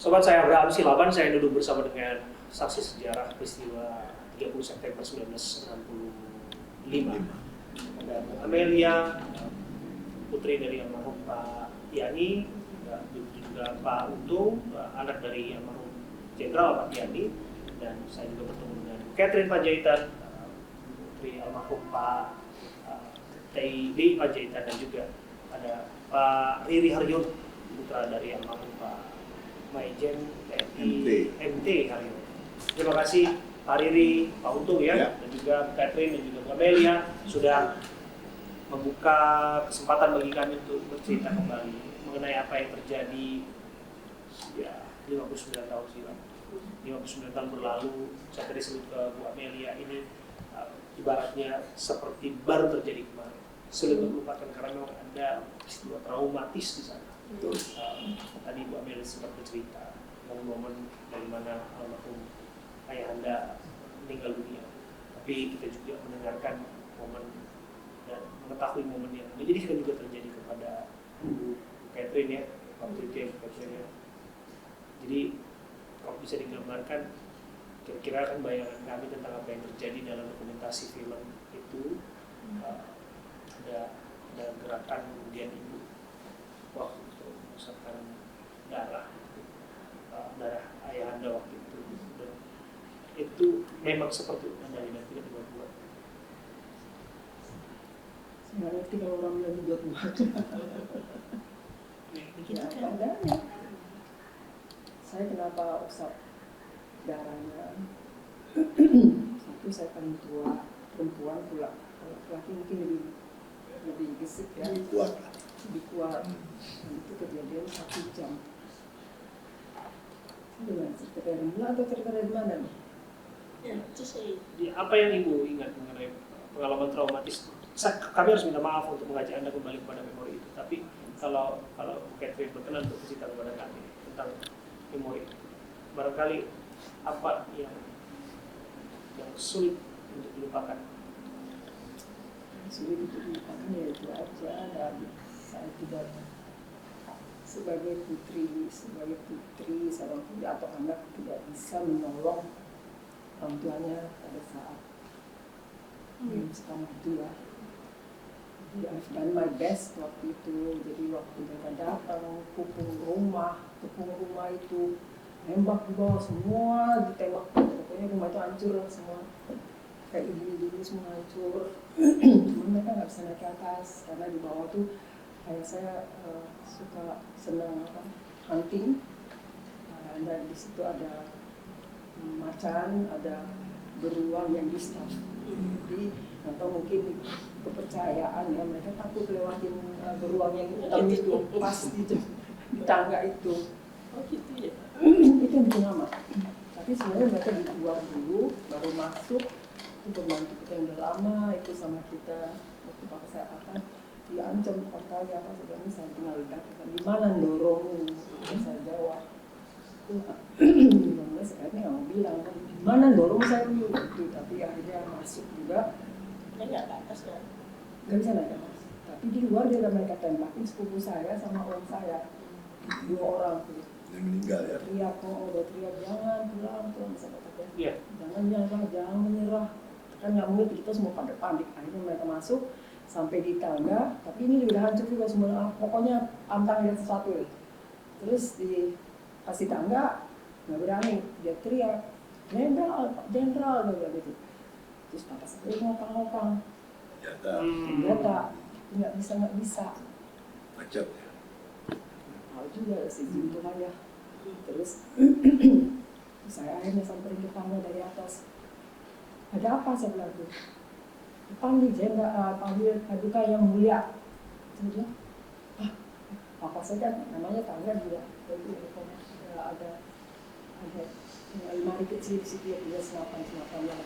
Sobat saya Abraham Silaban, saya duduk bersama dengan saksi sejarah peristiwa 30 September 1965. Ada Amelia, putri dari almarhum Pak Yani, juga Pak Untung, anak dari almarhum Jenderal Pak Yani, dan saya juga bertemu dengan Catherine Panjaitan, putri almarhum Pak TID Panjaitan, dan juga ada Pak Riri Haryono, putra dari almarhum Pak Maijen TNI MT Haryono. Terima kasih Pak Riri, Pak Untung ya, dan juga Catherine dan juga Bu Amelia sudah membuka kesempatan bagi kami untuk bercerita kembali mengenai apa yang terjadi ya 59 tahun silam. 59 tahun berlalu, saya tadi sebut ke Bu Amelia, ini ibaratnya seperti baru terjadi kemarin. Sulit melupakan karena memang ada peristiwa traumatis di sana. Tadi Bu Amelia sempat bercerita momen-momen dari mana almarhum ayahanda meninggal dunia. Tapi kita juga mendengarkan momen dan mengetahui momen yang menyedihkan juga terjadi kepada Bu Catherine ya, waktu itu ya Bu Catherine ya. Jadi kalau bisa digambarkan, kira-kira kan bayangan kami tentang apa yang terjadi dalam dokumentasi film itu, ada gerakan kemudian ibu waktu itu mengusapkan darah ayahanda waktu itu, dan itu memang seperti Anda dan tidak dibuat-buat. Nggak ngerti kalau orang bilang dibuat-buat. Ya, padanya. Saya kenapa usap darahnya? Satu, saya paling tua, perempuan pula. Kalau laki mungkin lebih gesek ya. Lebih kuat. Dan itu kejadian 1 jam. Dengan cerita dari mana atau cerita dari mana nih? Ya, itu saya. Apa yang Ibu ingat mengenai pengalaman traumatis? Kami harus minta maaf untuk mengajak Anda kembali kepada memori itu. Tapi kalau Catherine berkenan untuk cerita kepada kami tentang memori, barangkali apa yang sulit untuk dilupakan? Sulit untuk dilupakan ya itu aja. Dan saya tidak sebagai putri seorang putri atau anak tidak bisa menolong orang tuanya pada saat sekarang itu ya. Jadi I've done my best waktu itu. Jadi waktu mereka datang, kepung rumah itu nembak di bawah, semua ditembak. Pokoknya rumah itu hancur semua. Kayak ibu semua hancur. Cuma mereka nggak bisa naik ke atas karena di bawah tuh kayak saya suka senang hunting. Dan di situ ada macan, ada beruang yang di-stuff. Jadi atau mungkin kepercayaan ya, mereka takut lewatin beruang yang hitam itu pas di tangga itu. Oh gitu ya. Itu yang bikin lama. Tapi sebenarnya mereka di luar dulu, baru masuk. Itu pembantu kita yang udah lama itu sama kita. Waktu pak saya diancam kali apa sebenarnya saya tinggal ledakan. Gimana dorong? Saya jawab. Gimana sekarang nggak mau bilang. Gimana dorong saya dulu itu, tapi akhirnya masuk juga. Nggak ke atas kan? Nggak bisa naik atas. Tapi di luar dia udah mereka tembakin sepupu saya sama orang saya. 2 orang tuh. Yang meninggal ya? Teriak, udah teriak, jangan pulang bisa katakan. Iya. Jangan menyerah. Kan nggak mungkin kita semua pada panik. Akhirnya mereka masuk sampai di tangga. Tapi ini udah hancur juga semua. Pokoknya pantang lihat sesuatu ya. Terus kasih tangga nggak berani. Dia teriak, jenderal gitu. Terus papa saya ngopang senjata nggak bisa macet ya. tahu juga sih Tuhan ya. Terus saya akhirnya samperin ke tangga dari atas. Ada apa saya bilang tuh? Panggil jenderal, panggil Paduka yang mulia. Saya bilang, apa saja namanya tangga juga. Jadi ada lemari kecil di situ ya, juga senapan lah.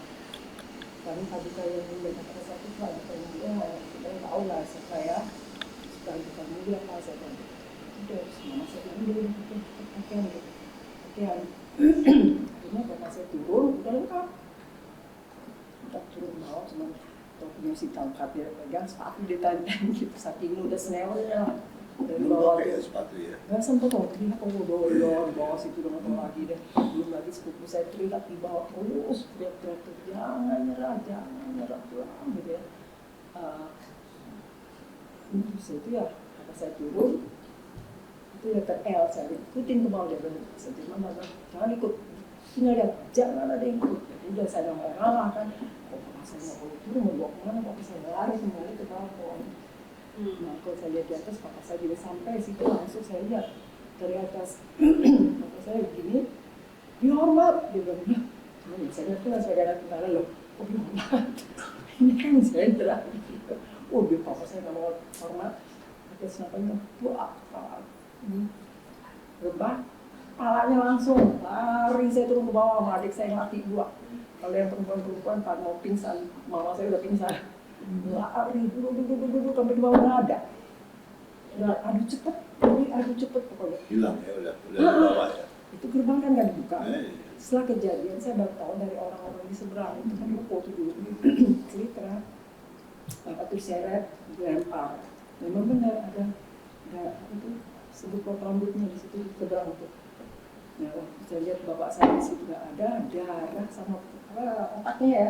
Kami Paduka yang mulia kata satu Paduka yang mulia, kita tahu lah siapa ya. Paduka mulia apa saya bilang. Udah, semua saya bilang dulu pakaian. Akhirnya bapak saya turun, udah lengkap. Kita turun bawah cuma punya si tangkap dia pegang sepatu ditandang gitu, saking udah senewnya lah. dari Belum bawah pakai ya tuh sepatu ya. nggak sempat waktu dia aku udah di bawah situ udah nggak tahu lagi deh. Belum lagi sepupu saya teriak di bawah terus teriak-teriak tuh, jangan nyerah pulang gitu ya. Terus itu ya kata saya turun itu dokter L saya ikutin ke bawah dia bilang saya mana jangan ikut tinggal lihat jangan ada yang ikut. Ya udah saya udah nggak ngalah kan kok saya nggak boleh turun mau bawa kemana kok saya lari kembali ke bawah. Nah kalau saya lihat di atas papa saya juga sampai situ langsung saya lihat dari atas papa saya begini dihormat dia bilang saya lihat tuh saudara kita loh kok dihormat ini kan Sandra gitu. Oh dia papa saya nggak mau hormat atas namanya buah rebah palanya langsung lari saya turun ke bawah sama adik saya yang laki dua. Kalau yang perempuan Pak mau pingsan mama saya udah pingsan lari duduk sampai di bawah nggak ada. Udah adu cepet pokoknya. Hilang ya udah di bawah ya. Itu gerbang kan nggak dibuka. Iya. Setelah kejadian saya baru tahu dari orang-orang di seberang itu kan foto dulu cerita apa tuh seret dilempar. Memang benar ada itu sebut pot rambutnya di situ di seberang itu. Nah waktu saya lihat bapak saya di situ nggak ada darah sama otaknya ya.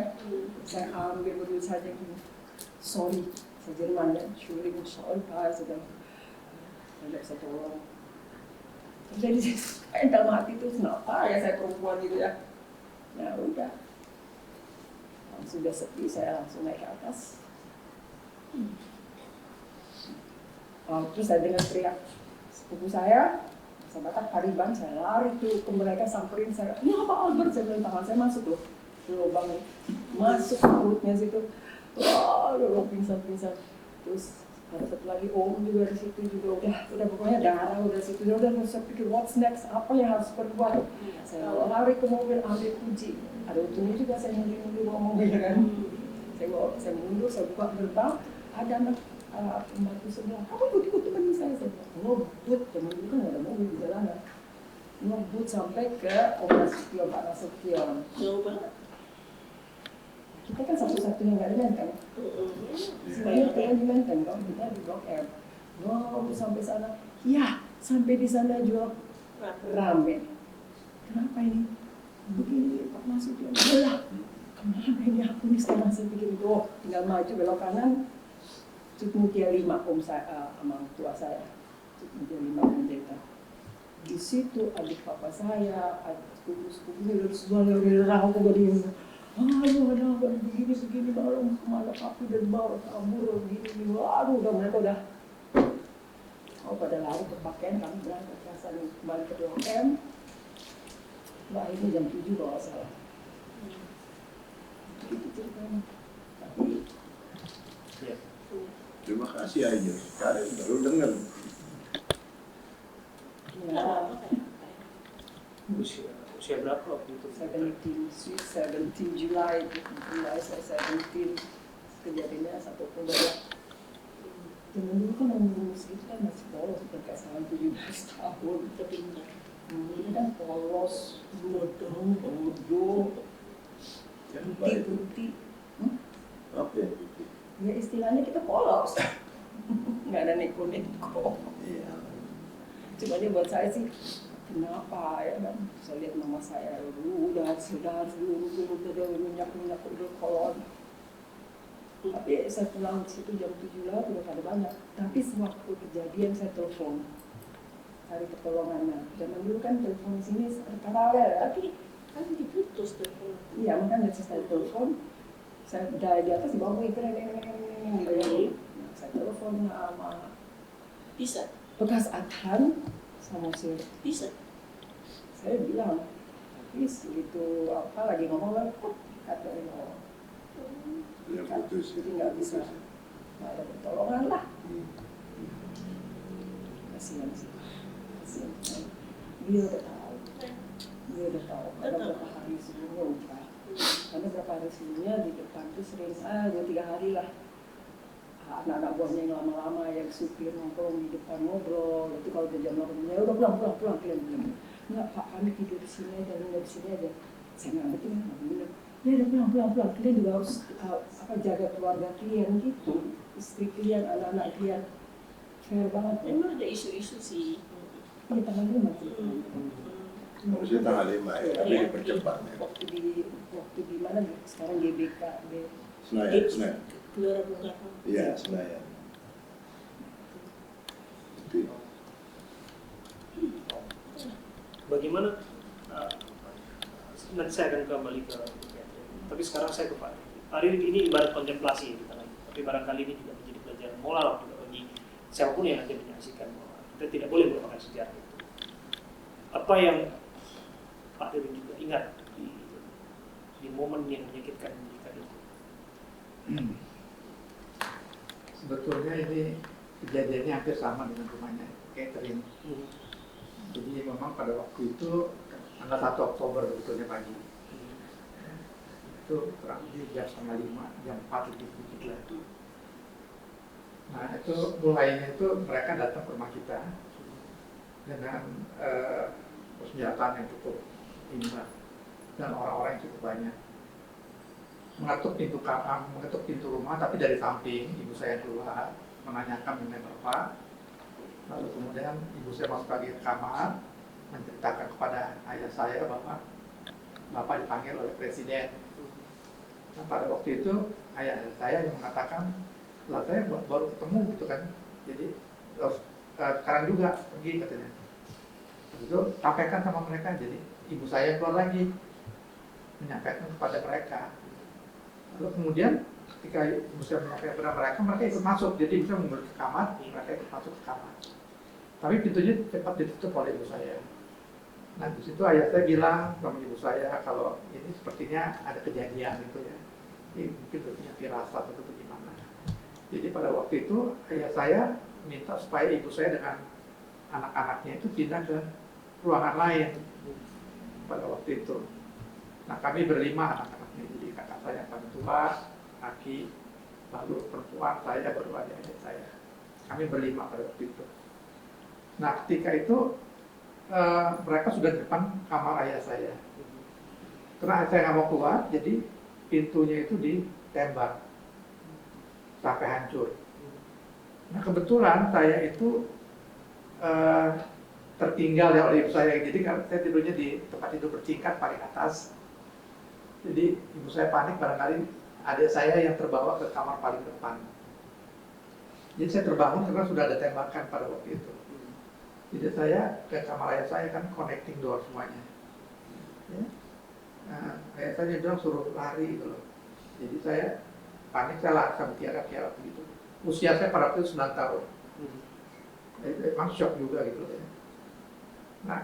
Saya ambil berdua saja gini. Sorry, saya Jerman ya, Entschuldigung, sorry Pak, saya tidak bisa tolong. Jadi saya dalam hati itu kenapa ya saya perempuan gitu ya. Nah udah, sudah sepi saya langsung naik ke atas. Terus saya dengar teriak sepupu saya Batak Pariban, saya lari tuh ke mereka samperin saya. Ini apa Albert? Saya bilang tangan saya masuk loh, lubang masuk ke perutnya situ. Wah, udah pingsan. Terus ada satu lagi om juga di situ juga udah pokoknya darah udah situ udah saya pikir what's next apa yang harus berbuat. Saya lari ke mobil ambil kunci. Ada untungnya juga saya mundur bawa mobil kan. Saya mundur, saya buka gerbang, ada anak pembantu sebelah. Kamu ikut teman saya bilang, ngebut, teman itu kan ada mobil di jalanan. Ngebut sampai ke Om Nasution, Pak Nasution. Jauh banget. Kita kan satu-satunya nggak ada menteng. Semuanya pengen di menteng, kalau kita di Blok M. Ngebut sampai sana. Ya, sampai di sana jual ramen. Kenapa ini? Begini Pak Nasution. Alah, kemana ini aku nih sekarang saya pikir itu, tinggal maju belok kanan. Cutmutia 5 om saya sama tua saya. Cutmutia 5 pendeta. Di situ adik papa saya, adik sepupu-sepupunya dari sebelah dari aku begini. Aduh, ada apa begini malam kemana papi dan bawa kabur begini. Waduh, udah mereka udah pada lari ke pakaian kami berangkat ke sana kembali ke Blok M. Mbak ini jam 7 kalau salah. Itu ceritanya. Tapi Ya. Terima kasih aja. Sekarang baru dengar. ya, Usia berapa waktu itu? 17 Julai saya 17 kejadiannya 1 Oktober ya. Zaman dulu kan umur segitu kan masih polos, bukan kayak sekarang 17 tahun. Kepintar. Ini kan polos, bodoh, putih. Oke. Ya istilahnya kita polos. Nggak ada neko-neko. Iya. Cuma dia buat saya sih, kenapa ya kan? Saya lihat mama saya udah minyak udah kolon. Tapi saya pulang di situ jam 7 lah udah pada banyak. Tapi sewaktu kejadian saya telepon cari pertolongannya. Zaman dulu kan telepon di sini paralel ya. Tapi kan diputus telepon. Iya makanya saya telepon. Saya di atas di bawah gitu. Saya telepon sama Bisa. bekas Adhan sama si Bisa. saya bilang habis itu apa lagi ngomong kok katanya Udah putus. jadi nggak bisa nggak ada pertolongan lah. Kasihan sih, kasihan. Dia udah tahu karena berapa hari sebelumnya lupa. Karena berapa hari sebelumnya di depan tuh sering 2-3 hari lah anak-anak buahnya yang lama-lama yang supir nongkrong di depan ngobrol. Itu kalau udah jam 8 ya udah pulang kalian bilang nggak Pak kami tidur di sini aja di sini aja. Saya nggak betul nggak bilang ya udah pulang kalian juga harus jaga keluarga kalian gitu, istri kalian, anak-anak kalian. fair banget ya. Memang ada isu-isu sih. Iya tanggal 5 sih. Harusnya tanggal 5 ya, tapi Iya. dipercepat ya. Waktu di mana nih? Sekarang GBK Senayan. Gelora Bung Karno. Iya, Senayan. Itu. Bagaimana? Nanti saya akan kembali ke Catherine. Tapi sekarang saya ke Pak Ari. Pak Ari, ini ibarat kontemplasi kita lagi. Tapi barangkali ini juga menjadi pelajaran moral juga bagi siapapun yang nanti menyaksikan bahwa kita tidak boleh melupakan sejarah itu. Apa yang Pak Ari juga ingat di momen yang menyakitkan kita itu? Sebetulnya ini kejadiannya hampir sama dengan rumahnya Catherine. Jadi memang pada waktu itu tanggal 1 Oktober sebetulnya pagi. Itu kurang lebih jam 4:30, jam 4 lebih sedikit lah. Nah itu mulainya itu mereka datang ke rumah kita dengan persenjataan yang cukup imbang dan orang-orang yang cukup banyak. Mengetuk pintu rumah, tapi dari samping ibu saya keluar menanyakan mengenai bapak. Lalu kemudian ibu saya masuk lagi ke kamar menceritakan kepada ayah saya bahwa bapak dipanggil oleh presiden. Nah pada waktu itu ayah saya yang mengatakan, lah saya baru ketemu gitu kan, jadi sekarang juga pergi katanya. Itu sampaikan sama mereka, jadi ibu saya keluar lagi menyampaikan kepada mereka. Lalu kemudian ketika ibu saya menyampaikan kepada mereka ikut masuk, jadi ibu saya mundur ke kamar, mereka ikut masuk ke kamar. Tapi pintunya cepat ditutup oleh ibu saya. Nah di situ ayah saya bilang sama ibu saya kalau ini sepertinya ada kejadian gitu ya. Ini mungkin punya firasat atau bagaimana. Jadi pada waktu itu ayah saya minta supaya ibu saya dengan anak-anaknya itu pindah ke ruangan lain pada waktu itu. Nah kami berlima anak-anaknya, jadi kakak saya paling tua, laki, lalu perempuan saya baru adik-adik saya. Kami berlima pada waktu itu. Nah ketika itu mereka sudah di depan kamar ayah saya. Karena ayah saya nggak mau keluar, jadi pintunya itu ditembak sampai hancur. Nah kebetulan saya itu tertinggal ya oleh ibu saya, jadi saya tidurnya di tempat tidur bertingkat paling atas. Jadi ibu saya panik, barangkali adik saya yang terbawa ke kamar paling depan. Jadi saya terbangun karena sudah ada tembakan pada waktu itu. Jadi saya ke kamar ayah saya kan connecting door semuanya. Ya. Nah, ayah saya bilang suruh lari gitu loh. Jadi saya panik, saya lari sama tiara-tiara begitu. Usia saya pada waktu itu 9 tahun. Emang shock juga gitu ya. Nah,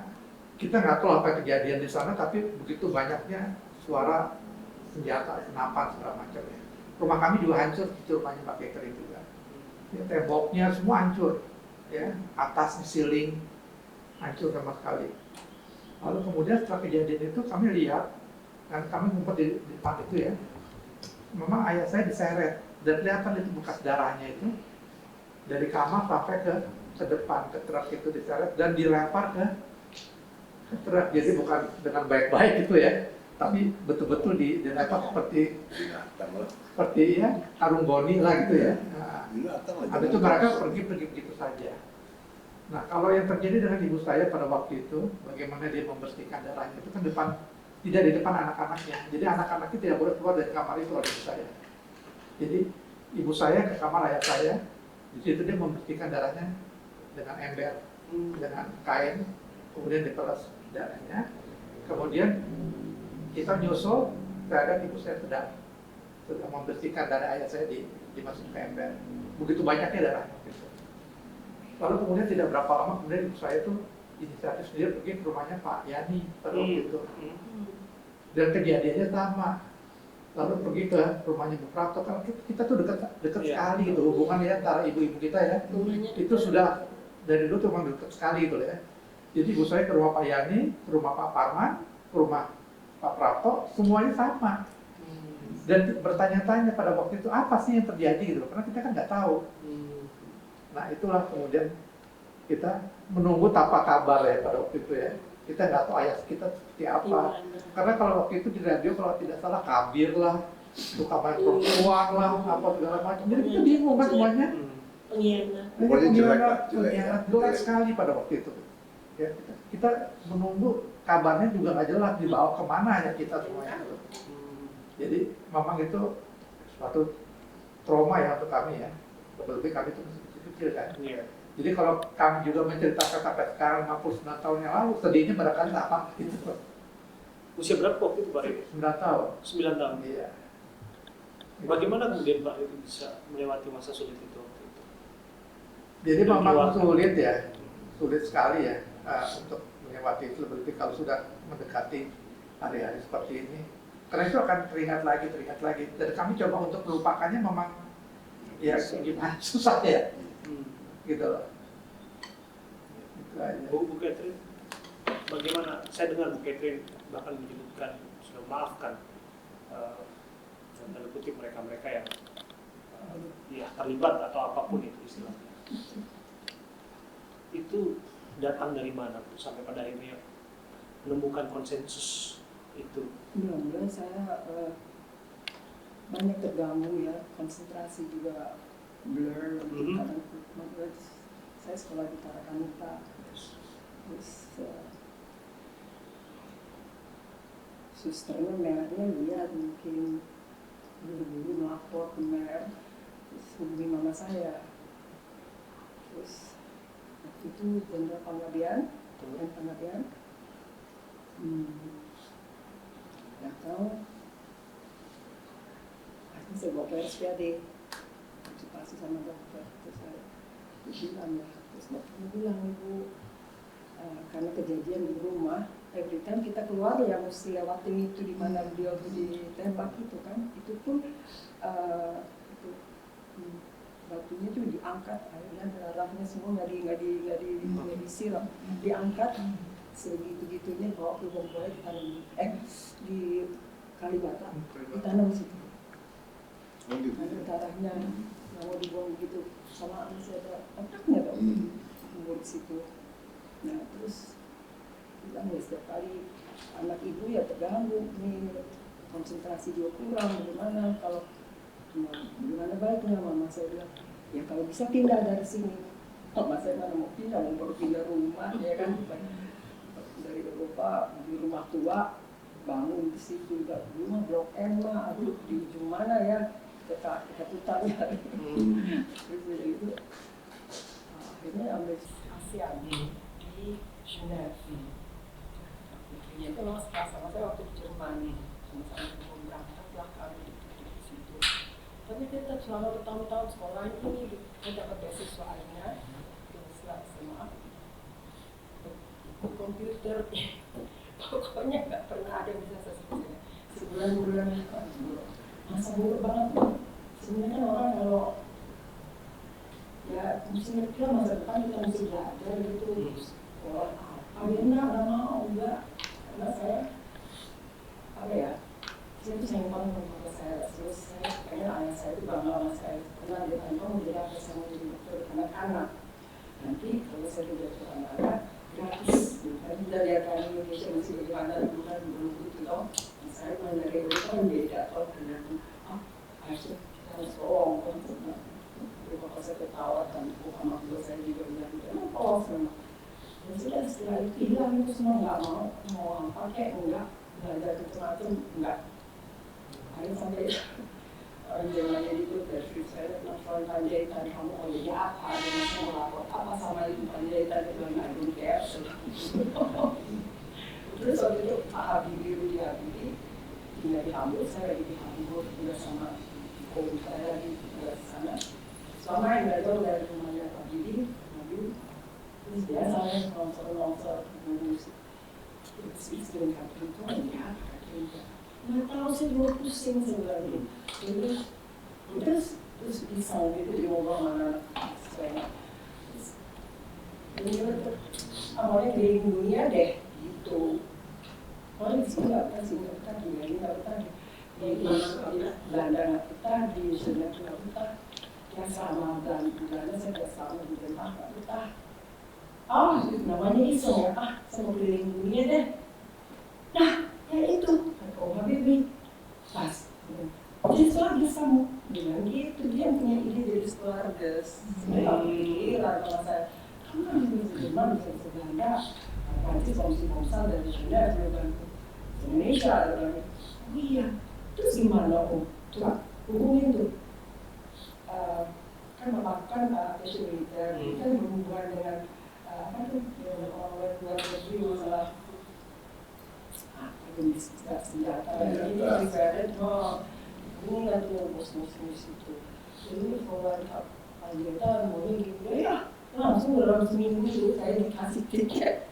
kita nggak tahu apa kejadian di sana, tapi begitu banyaknya suara senjata, senapan segala macam ya. Rumah kami juga hancur, itu rumahnya Pak Catherine juga. Ya, temboknya semua hancur, ya, atas ceiling hancur sama sekali. Lalu kemudian setelah kejadian itu kami lihat, dan kami ngumpet di depan itu ya, memang ayah saya diseret dan kelihatan itu bekas darahnya itu dari kamar sampai ke depan, ke truk itu diseret dan dilempar ke truk. Jadi bukan dengan baik-baik gitu ya, tapi betul-betul dilempar seperti ya karung goni lah gitu ya. Nah, habis itu mereka pergi begitu saja. Nah kalau yang terjadi dengan ibu saya pada waktu itu, bagaimana dia membersihkan darahnya itu kan tidak di depan anak-anaknya. Jadi anak-anaknya tidak boleh keluar dari kamar itu oleh ibu saya. Jadi ibu saya ke kamar ayah saya, di situ dia membersihkan darahnya dengan ember, dengan kain, kemudian diperas darahnya. Kemudian kita nyusul, terhadap ibu saya sudah membersihkan darah ayah saya dimasukin ke ember. Begitu banyaknya darahnya. Gitu. Lalu kemudian tidak berapa lama kemudian ibu saya itu inisiatif sendiri pergi ke rumahnya Pak Yani pada waktu itu. Dan kejadiannya sama. Lalu pergi ke rumahnya Bu Prapto, karena kita tuh dekat sekali gitu hubungan ya antara ibu-ibu kita ya. Itu sudah dari dulu tuh memang dekat sekali gitu ya. Jadi ibu saya ke rumah Pak Yani, ke rumah Pak Parman, ke rumah Pak Prapto, semuanya sama. Dan bertanya-tanya pada waktu itu apa sih yang terjadi gitu, karena kita kan nggak tahu. Nah itulah kemudian kita menunggu tanpa kabar ya pada waktu itu ya. Kita nggak tahu ayah kita seperti apa. Karena kalau waktu itu di radio kalau tidak salah Kabir lah, suka main perempuan lah, apa segala macam. Jadi kita bingung kan semuanya. Pengkhianat. Pokoknya jelek lah, jelek. Pengkhianat jelek sekali pada waktu itu. Ya, kita menunggu kabarnya juga nggak jelas dibawa kemana ya kita semuanya. Jadi memang itu suatu trauma ya untuk kami ya. Lebih kami itu masih kecil kan. Iya. Jadi kalau kami juga menceritakan sampai sekarang 59 tahun yang lalu, sedihnya barangkali sama gitu. Usia berapa waktu itu Pak Riri? 9 tahun. 9 tahun. Iya. Bagaimana kemudian Pak Riri bisa melewati masa sulit itu waktu itu? Jadi Dan memang keluarga. sulit ya, sulit sekali ya untuk melewati itu. Lebih kalau sudah mendekati hari-hari seperti ini, karena itu akan teringat lagi. Dan kami coba untuk melupakannya memang ya gimana susah ya, gitu loh. Itu aja. Bu Catherine, bagaimana? Saya dengar Bu Catherine bahkan menyebutkan sudah memaafkan dalam tanda kutip mereka yang ya terlibat atau apapun itu istilahnya. Itu datang dari mana Bu sampai pada akhirnya menemukan konsensus itu? Mula-mula saya banyak terganggu ya, konsentrasi juga blur. Kadang saya sekolah di Tarakanita, terus susternya mernya lihat mungkin buru-buru melapor ke mer, terus hubungi mama saya. Terus waktu itu Jenderal Panggabean datang, akhirnya saya bawa ke RSPAD, konsultasi sama dokter, terus saya bilang ya, terus dokternya bilang, Ibu, karena kejadian di rumah, every time kita keluar ya mesti lewatin itu di mana beliau ditembak itu kan, itu pun batunya itu diangkat, akhirnya darahnya semua nggak disiram, diangkat segitu-gitunya bawa ke Bogor ditanam di Kalibata, ditanam di situ. Ada darahnya nggak mau dibuang begitu, sama masih ada otaknya dong, di situ. Nah terus bilang ya setiap kali anak ibu ya terganggu, nih konsentrasi dia kurang, bagaimana kalau gimana baiknya? Mama saya bilang ya kalau bisa pindah dari sini. Mama saya mana mau pindah, mau baru pindah rumah ya kan, dari Eropa di rumah tua bangun di situ, rumah Blok M mah, aduh di ujung mana ya, kita putarnya. Terus itu akhirnya ambil ASEAN di Geneva. Itu loh sama saya waktu di Jerman, sama-sama belum berangkat lah kami di situ. Tapi tetap selama bertahun-tahun sekolah ini saya dapat beasiswa akhirnya, semua komputer, pokoknya nggak pernah ada yang bisa selesai. Sebulan-bulan masa buruk banget. Sebenarnya orang kalau ya mesti ngerti lah masa depan kita mesti belajar gitu. Sekolah akhirnya nggak mau enggak, karena saya apa ya, saya tuh sayang banget sama saya. Terus saya pengen ayah saya itu bangga sama saya, karena dia tanya kamu jadi apa, saya mau jadi dokter anak-anak. Nanti kalau saya jadi dokter anak-anak gratis. Tadi udah lihat kan Indonesia masih bagaimana dulu kan, belum gitu loh. Saya main dari Eropa kan beda, kalau ternyata harusnya kita harus bohong kan. Jadi kalau saya ketawa kan, sama dua saya juga bilang kenapa bohong memang. Dan sudah setelah itu hilang itu semua, nggak mau pakai, enggak belajar macam-macam, enggak. Akhirnya sampai orang zamannya itu dari saya nonton Panjaitan, kamu mau jadi apa, dan saya melapor apa sama itu Panjaitan, itu nggak dulu kayak terus waktu itu Pak Habibie, Rudi Habibie tinggal di Hamburg, saya lagi di Hamburg juga sama om saya lagi tinggal di sana. Selama yang nggak jauh dari rumahnya Pak Habibie, terus biasa saya longsor ngurus istri Katrin itu lihat Katrin nggak tahu, saya juga pusing sebenarnya. Terus bisa gitu di ngobrol sama anak saya. Ini awalnya keliling dunia deh gitu. Orang di sini nggak betah, sini nggak betah, di Bali nggak betah, di Belanda nggak betah, di Sudan nggak betah. Yang sama Belanda saya nggak sama di Denmark nggak betah. Namanya iseng ya, saya mau keliling dunia deh. Nah, ya itu, Om Habibie pas. Jadi lagi sama, bilang gitu, dia punya ide dari jadi stewardess. Saya nggak kepikiran kalau saya, kamu kan bisa Jerman, bisa Belanda, Prancis, komsi-komsal dan China, saya bilang Indonesia, saya bilang, oh iya, terus gimana Om? Coba hubungin tuh. Kan memakan application militer, kan berhubungan dengan apa tuh yang orang luar negeri masalah senjata, ini prepared, ini kan tuh bos-bos itu. Jadi kalau anggota mau gitu ya, langsung dalam seminggu itu saya dikasih tiket.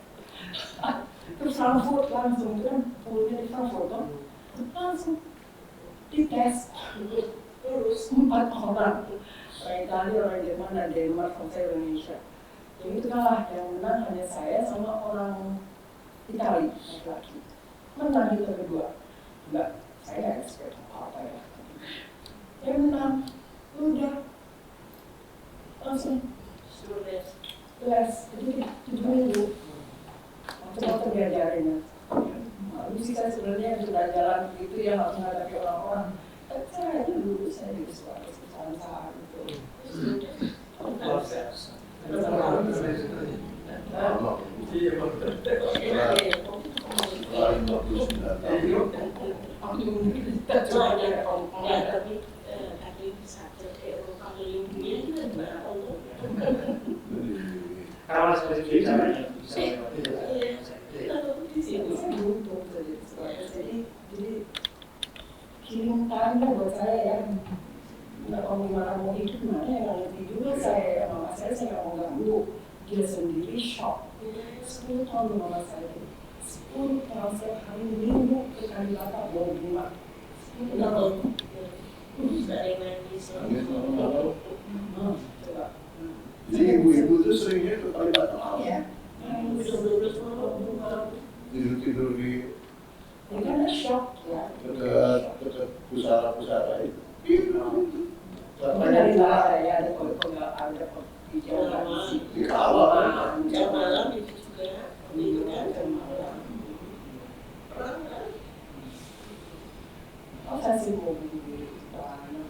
Terus Frankfurt langsung kan, pulangnya di Frankfurt kan, langsung dites. Terus 4 orang. Orang Italia, orang Jerman, dan Denmark, sama saya Indonesia. Jadi itu kalah, yang menang hanya saya sama orang Italia, laki-laki. Menang kita berdua. Enggak, saya nggak expect apa-apa ya. Yang menang, udah langsung Suruh les. les, jadi 7 minggu. Macam-macam diajarin. Lalu sih saya sebenarnya sudah jalan begitu ya, harus menghadapi orang-orang. Tapi saya dulu, saya di suatu perusahaan itu. Luar biasa. Setelah 59 tahun. Tapi satu Eropa keliling dunia kita gimana Allah? Karena spesifik caranya bisa lewat. Di sini. Saya beruntung jadi kirim tanda buat saya ya. Nggak mau gimana mau hidup mana yang ngerti juga saya mama saya nggak mau ganggu. Dia sendiri shock. 10 tahun mama saya. 10 tahun saya hari minggu ke Kalibata bawa bunga. 10 tahun. Dari nangis. Coba. Jadi ibu-ibu tuh seringnya ke Kalibata. Iya. Tidur-tidur di Ya karena shock ya. dekat pusara-pusara itu. Dari luar ya ada ada hijauan di situ. Di kawah. Jam malam itu juga itu kan jam malam. Perang kan? Oh saya sih mau beli anak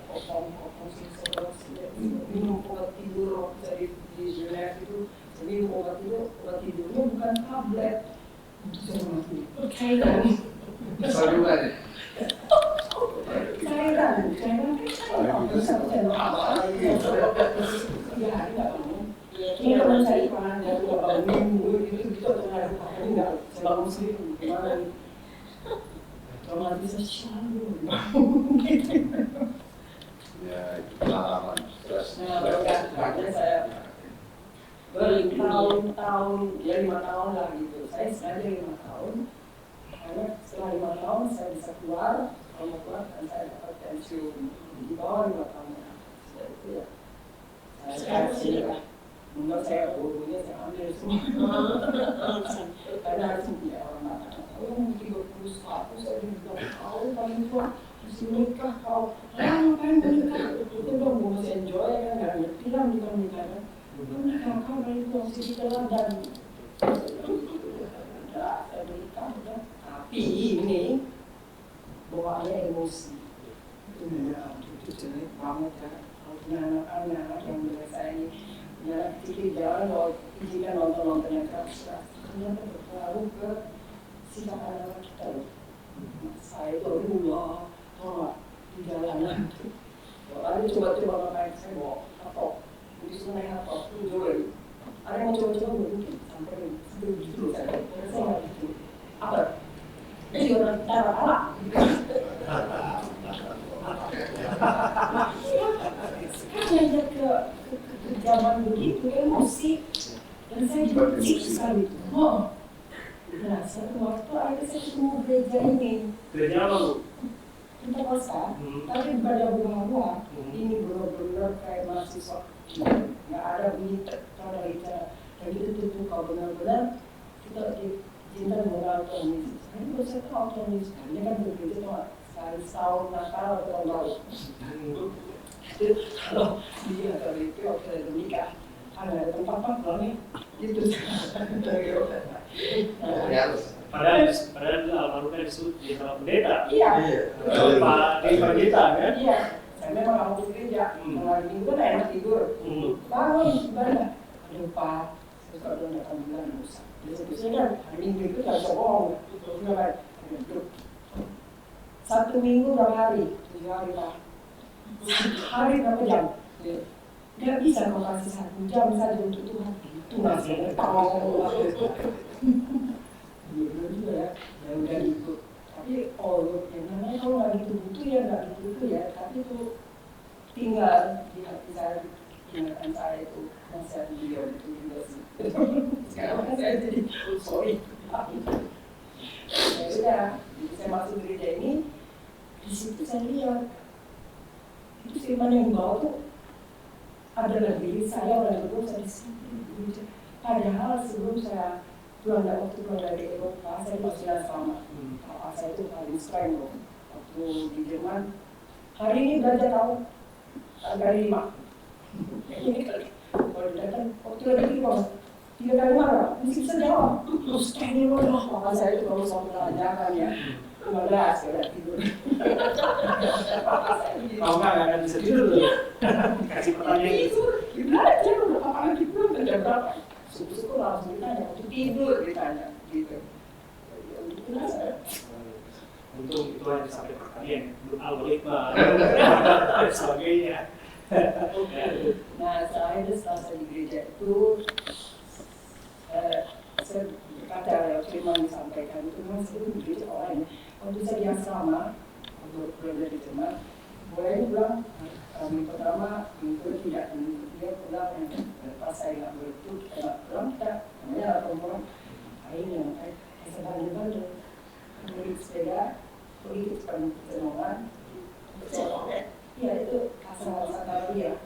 kopong sih minum obat tidur dari di Genève itu minum obat tidurnya bukan tablet. Cairan. Saluran. Cairan bisa apa ya enggak ini kalau saya panas dari beberapa minggu gitu ternyata ini enggak selalu sendiri gimana nih kalau nggak bisa selalu Ya itu pengalaman stres. nah makanya saya bertahun-tahun ya 5 tahun lah gitu saya sengaja 5 tahun karena setelah 5 tahun saya bisa keluar kalau mau keluar dan saya dapat pensiun di bawah 5 tahun ya itu ya saya sini lah menurut saya bodohnya saya ambil semua karena harus punya orang mata kalau 31 saya bilang kau paling tua masih menikah kau ngapain menikah itu dong gue masih enjoy kan nggak ngerti lah nikah kan karena kakak paling tua masih di teladan udah saya menikah udah tapi ini bawaannya emosi itu jelek banget ya kalau punya anak-anak yang bilang saya ini ya kecil jangan kalau izinkan nonton yang keras ternyata berpengaruh ke sikap anak-anak kita loh saya itu rumah di jalanan kalau ada coba-coba ngapain saya bawa atau di sungai atau jual ada yang mau coba-coba mungkin sampai begitu saya nggak gitu apa ini orang cara apa sekarang aja ke zaman begitu emosi dan saya benci sekali itu. Nah satu waktu ada saya ketemu gereja ini. Gereja apa bu? Pentakosta, tapi pada buah-buah ini benar-benar kayak mahasiswa nggak ada bunyi kalau kita kayak gitu tuh kalau benar-benar kita diizinkan mengenal Tuhan Yesus. Ini baru saya tahu Tuhan Yesus. Ini kan begitu tuh sekali setahun Natal atau tahun baru. Kalau dia kalau itu waktu saya menikah ada tempat nih gitu. Padahal almarhumnya disebut jenderal pendeta. Iya. Pak di pendeta kan? Iya. saya memang nggak mau ke gereja. Hari Minggu kan enak tidur. Bangun ibadah. Ada Pak, terus kalau dia datang bilang dosa. Biasanya kan hari Minggu itu nggak bisa bohong. Itu kan ada grup. 1 minggu berapa hari? 3 hari Pak. Hari berapa jam? Nggak bisa kau kasih 1 jam saja untuk Tuhan. Itu nasihatnya tahu. Gitu juga ya. Ya udah ikut. Tapi yang namanya kalau nggak gitu-gitu ya nggak gitu-gitu ya. Tapi itu tinggal di hati saya, ingatan saya itu nasihat beliau itu juga sih. Sekarang saya jadi sorry. Ya udah, saya masuk gereja ini, di situ saya lihat itu firman yang bawa tuh adalah diri saya orang berdosa di sini. Padahal sebelum saya waktu pulang dari Eropa, saya masih sama. Papa saya itu paling strength loh. Waktu di Jerman, hari ini belajar tahu dari 5. Ini kali, kalau datang waktu lagi di bawah 3 kali marah, mesti bisa jawab. Terus ini loh, papa saya itu kalau sampai pelajaran ya 15 ya udah tidur. Mau nggak akan bisa tidur loh. Kasih pertanyaan. Tidur, belajar udah papa lagi belum jam berapa? Suku-suku langsung ditanya, waktu tidur ditanya gitu. Ya untuk saya. Untung itu hanya sampai pertanyaan, belum algoritma dan sebagainya. Nah, setelah saya di gereja itu, saya berkata ya firman disampaikan itu memang sebelum di gereja orang ya. Waktu saya di asrama, waktu berada di Jerman, mulai bilang minggu pertama, minggu tidak, minggu ketiga pulang, pas saya nggak begitu, kita nggak pulang, kita namanya orang-orang akhirnya, saya bandel-bandel, beli sepeda, pergi ke Pecenongan, ya itu asal-asal dia.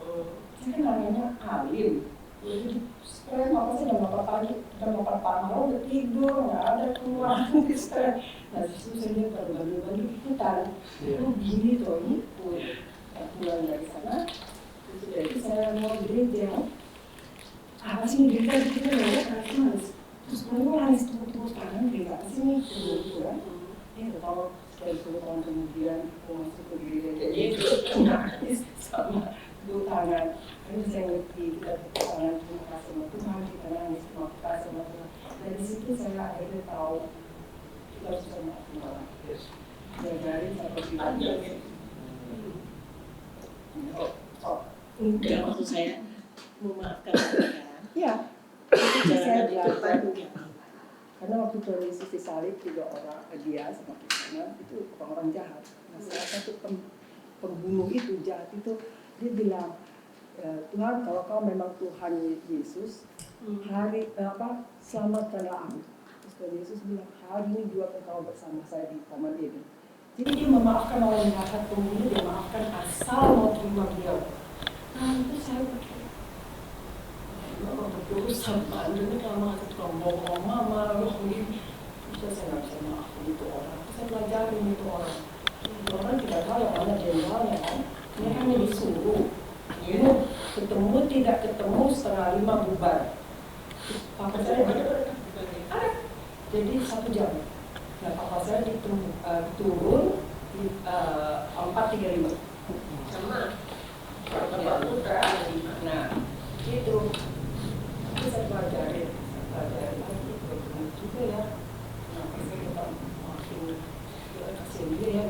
Saya kan namanya Alim, jadi sekarang apa sih jam 8 pagi, jam 8 malam udah tidur, nggak ada keluar di sekarang. Nah justru saya lihat pada bandel-bandel ikutan, itu gini tuh, ini pulang dari sana, jadi saya mau gereja. Apa sih ini gereja kita ya? Terus kemudian nangis tepuk-tepuk tangan gereja apa sih ini? Kemudian, ya kalau sekian 10 tahun kemudian aku masuk ke gereja jadi itu nangis sama tepuk tangan. Karena saya ngerti kita tepuk tangan terima kasih sama Tuhan, kita nangis terima kasih sama Tuhan. Dari situ saya akhirnya tahu kita harus bisa maafin orang. Dari satu pribadi. Enggak, maksud saya memaafkan mereka. Ya, itu saya belajar. Karena waktu dari sisi salib 3 orang, dia sama kita itu orang-orang jahat. Nah, salah satu pembunuh itu jahat itu dia bilang, Tuhan kalau kau memang Tuhan Yesus, selamatkanlah aku. Terus Yesus bilang, hari ini juga kau bersama saya di Taman Eden. Jadi dia memaafkan orang jahat, pembunuh dia maafkan asal mau terima dia. Nah itu saya berpikir, kalau berdosa sama ini lama tukang bohong mama, ini saya nggak bisa maafin itu orang. Saya pelajarin itu orang. Itu orang tidak tahu yang mana jenderalnya kan. Ini hanya disuruh. Ini ketemu tidak ketemu 4:30 bubar. Papa saya ada. Jadi 1 jam. Nah, papa saya turun di 4:35. Sama. Nah, gitu. Tapi saya pelajarin lagi, bertemu juga ya. Nah, saya kita makin kasihan dia ya,